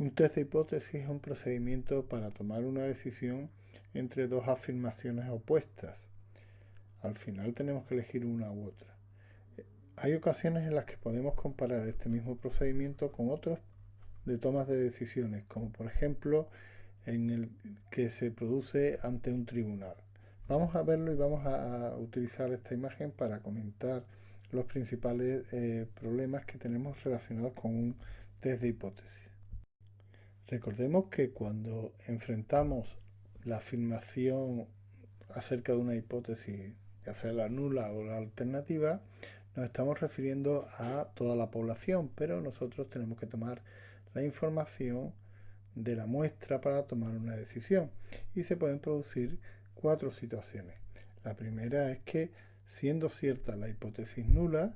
Un test de hipótesis es un procedimiento para tomar una decisión entre dos afirmaciones opuestas. Al final tenemos que elegir una u otra. Hay ocasiones en las que podemos comparar este mismo procedimiento con otros de tomas de decisiones, como por ejemplo en el que se produce ante un tribunal. Vamos a verlo y vamos a utilizar esta imagen para comentar los principales problemas que tenemos relacionados con un test de hipótesis. Recordemos que cuando enfrentamos la afirmación acerca de una hipótesis, ya sea la nula o la alternativa, nos estamos refiriendo a toda la población, pero nosotros tenemos que tomar la información de la muestra para tomar una decisión. Y se pueden producir 4 situaciones. La primera es que, siendo cierta la hipótesis nula,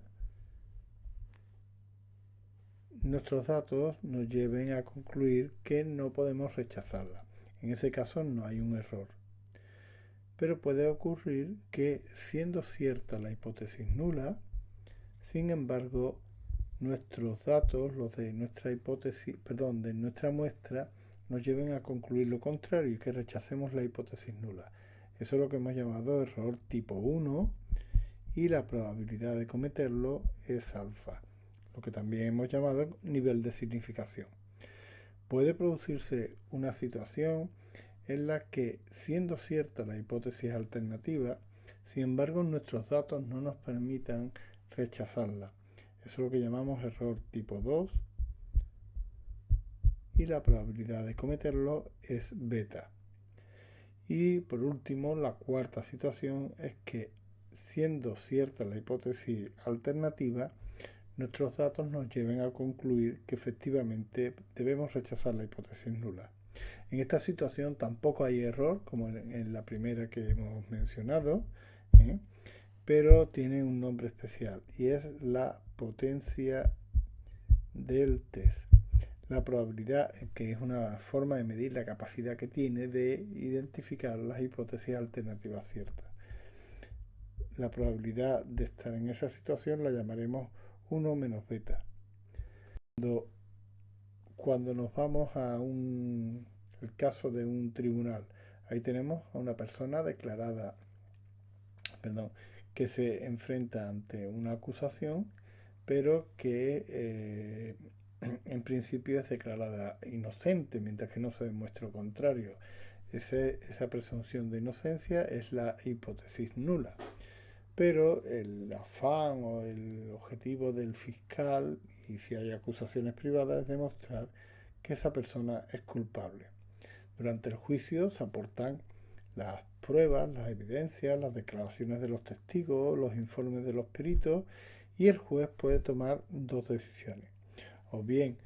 nuestros datos nos lleven a concluir que no podemos rechazarla. En ese caso no hay un error. Pero puede ocurrir que, siendo cierta la hipótesis nula, sin embargo, nuestros datos, los de nuestra hipótesis, de nuestra muestra, nos lleven a concluir lo contrario y que rechacemos la hipótesis nula. Eso es lo que hemos llamado error tipo 1 y la probabilidad de cometerlo es alfa, lo que también hemos llamado nivel de significación. Puede producirse una situación en la que, siendo cierta la hipótesis alternativa, sin embargo nuestros datos no nos permitan rechazarla. Eso es lo que llamamos error tipo 2 y la probabilidad de cometerlo es beta. Y por último, la cuarta situación es que, siendo cierta la hipótesis alternativa, nuestros datos nos lleven a concluir que efectivamente debemos rechazar la hipótesis nula. En esta situación tampoco hay error, como en la primera que hemos mencionado, pero tiene un nombre especial y es la potencia del test. La probabilidad, que es una forma de medir la capacidad que tiene de identificar las hipótesis alternativas ciertas. La probabilidad de estar en esa situación la llamaremos 1 menos beta. Cuando nos vamos a el caso de un tribunal, ahí tenemos a una persona declarada, que se enfrenta ante una acusación, pero que en principio es declarada inocente, mientras que no se demuestra lo contrario. Esa presunción de inocencia es la hipótesis nula. Pero el afán o el objetivo del fiscal, y si hay acusaciones privadas, es demostrar que esa persona es culpable. Durante el juicio se aportan las pruebas, las evidencias, las declaraciones de los testigos, los informes de los peritos, y el juez puede tomar 2 decisiones. O bien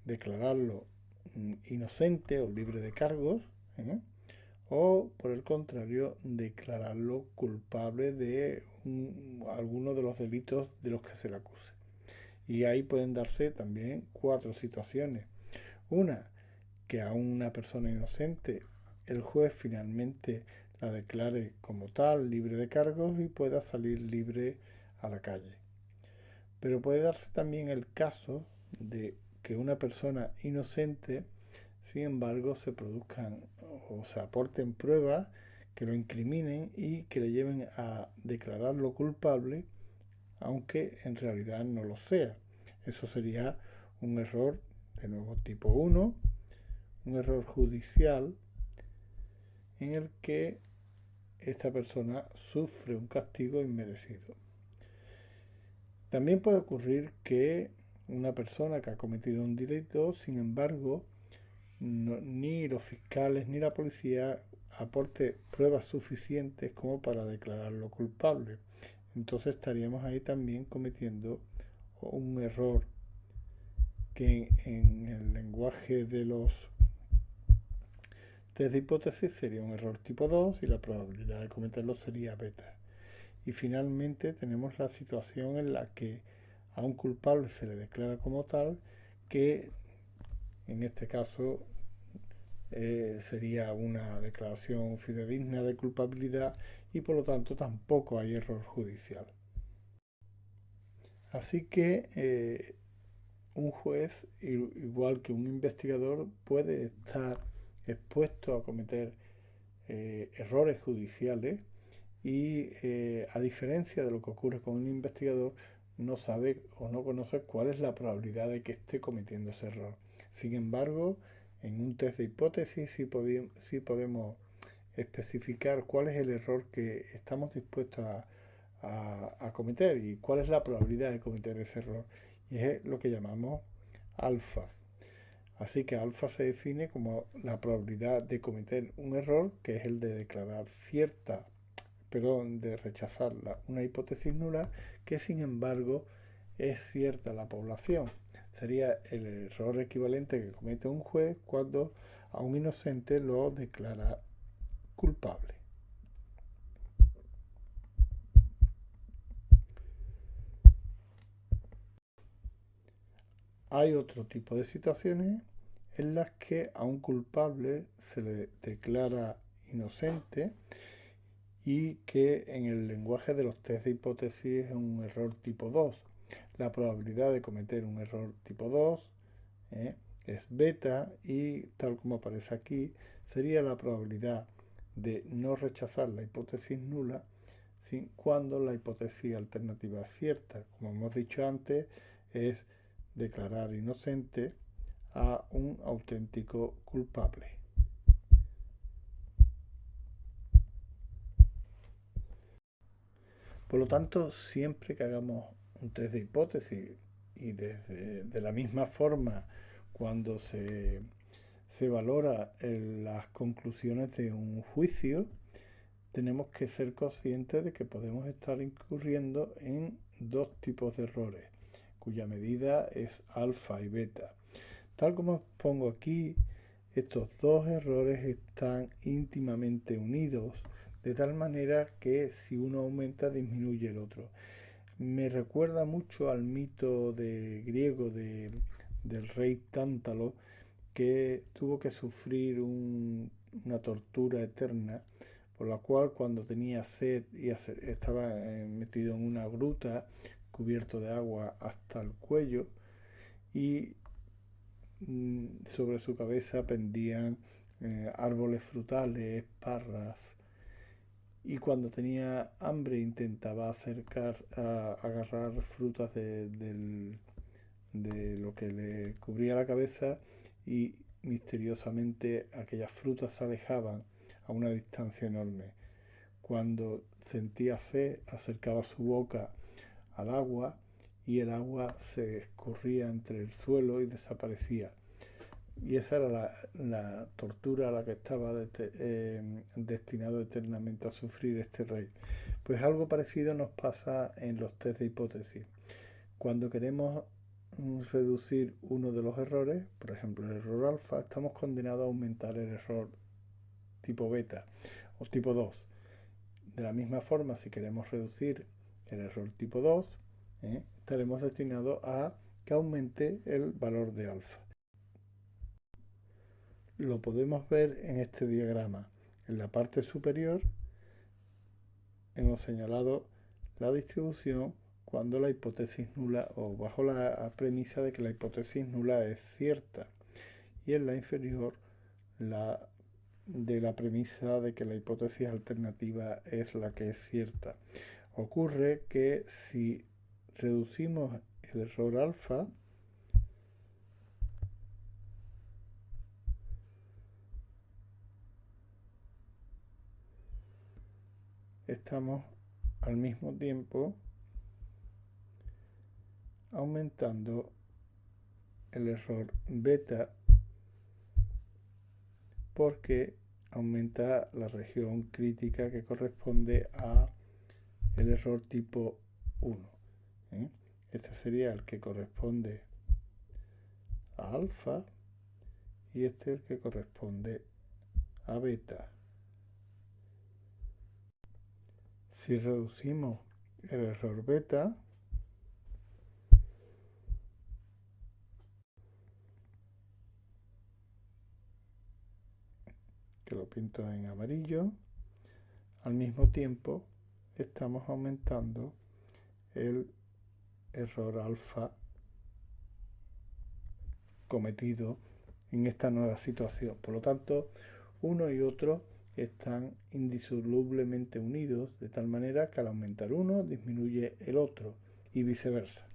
declararlo inocente o libre de cargos, o por el contrario declararlo culpable de alguno de los delitos de los que se le acuse. Y ahí pueden darse también 4 situaciones. Una, que a una persona inocente el juez finalmente la declare como tal, libre de cargos, y pueda salir libre a la calle. Pero puede darse también el caso de que una persona inocente, sin embargo, se produzcan o se aporten pruebas que lo incriminen y que le lleven a declararlo culpable, aunque en realidad no lo sea. Eso sería un error de nuevo tipo 1, un error judicial en el que esta persona sufre un castigo inmerecido. También puede ocurrir que una persona que ha cometido un delito, sin embargo, ni los fiscales ni la policía aporte pruebas suficientes como para declararlo culpable. Entonces estaríamos ahí también cometiendo un error que en el lenguaje de los test de hipótesis sería un error tipo 2 y la probabilidad de cometerlo sería beta. Y finalmente tenemos la situación en la que a un culpable se le declara como tal, que en este caso sería una declaración fidedigna de culpabilidad y por lo tanto tampoco hay error judicial. Así que un juez, igual que un investigador, puede estar expuesto a cometer errores judiciales y a diferencia de lo que ocurre con un investigador, no sabe o no conoce cuál es la probabilidad de que esté cometiendo ese error. Sin embargo, en un test de hipótesis sí podemos especificar cuál es el error que estamos dispuestos a cometer y cuál es la probabilidad de cometer ese error. Y es lo que llamamos alfa. Así que alfa se define como la probabilidad de cometer un error, que es el de declarar de rechazar una hipótesis nula, que sin embargo es cierta la población. Sería el error equivalente que comete un juez cuando a un inocente lo declara culpable. Hay otro tipo de situaciones en las que a un culpable se le declara inocente y que en el lenguaje de los test de hipótesis es un error tipo 2. La probabilidad de cometer un error tipo 2 es beta y tal como aparece aquí sería la probabilidad de no rechazar la hipótesis nula cuando la hipótesis alternativa es cierta. Como hemos dicho antes, es declarar inocente a un auténtico culpable. Por lo tanto, siempre que hagamos un test de hipótesis y de la misma forma cuando se valora las conclusiones de un juicio, tenemos que ser conscientes de que podemos estar incurriendo en dos tipos de errores, cuya medida es alfa y beta. Tal como pongo aquí, estos dos errores están íntimamente unidos, de tal manera que si uno aumenta, disminuye el otro. Me recuerda mucho al mito griego del rey Tántalo, que tuvo que sufrir una tortura eterna, por la cual cuando tenía sed y estaba metido en una gruta, cubierto de agua hasta el cuello, y sobre su cabeza pendían árboles frutales, parras, y cuando tenía hambre intentaba agarrar frutas de lo que le cubría la cabeza y misteriosamente aquellas frutas se alejaban a una distancia enorme. Cuando sentía sed, acercaba su boca al agua y el agua se escurría entre el suelo y desaparecía. Y esa era la tortura a la que estaba destinado eternamente a sufrir este rey. Pues algo parecido nos pasa en los test de hipótesis. Cuando queremos reducir uno de los errores, por ejemplo el error alfa, estamos condenados a aumentar el error tipo beta o tipo 2. De la misma forma, si queremos reducir el error tipo 2, estaremos destinados a que aumente el valor de alfa. Lo podemos ver en este diagrama. En la parte superior hemos señalado la distribución cuando la hipótesis nula o bajo la premisa de que la hipótesis nula es cierta, y en la inferior de la premisa de que la hipótesis alternativa es la que es cierta. Ocurre que si reducimos el error alfa, estamos al mismo tiempo aumentando el error beta porque aumenta la región crítica que corresponde a el error tipo 1. Este sería el que corresponde a alfa y este el que corresponde a beta. Si reducimos el error beta, que lo pinto en amarillo, al mismo tiempo estamos aumentando el error alfa cometido en esta nueva situación. Por lo tanto, uno y otro están indisolublemente unidos, de tal manera que al aumentar uno disminuye el otro y viceversa.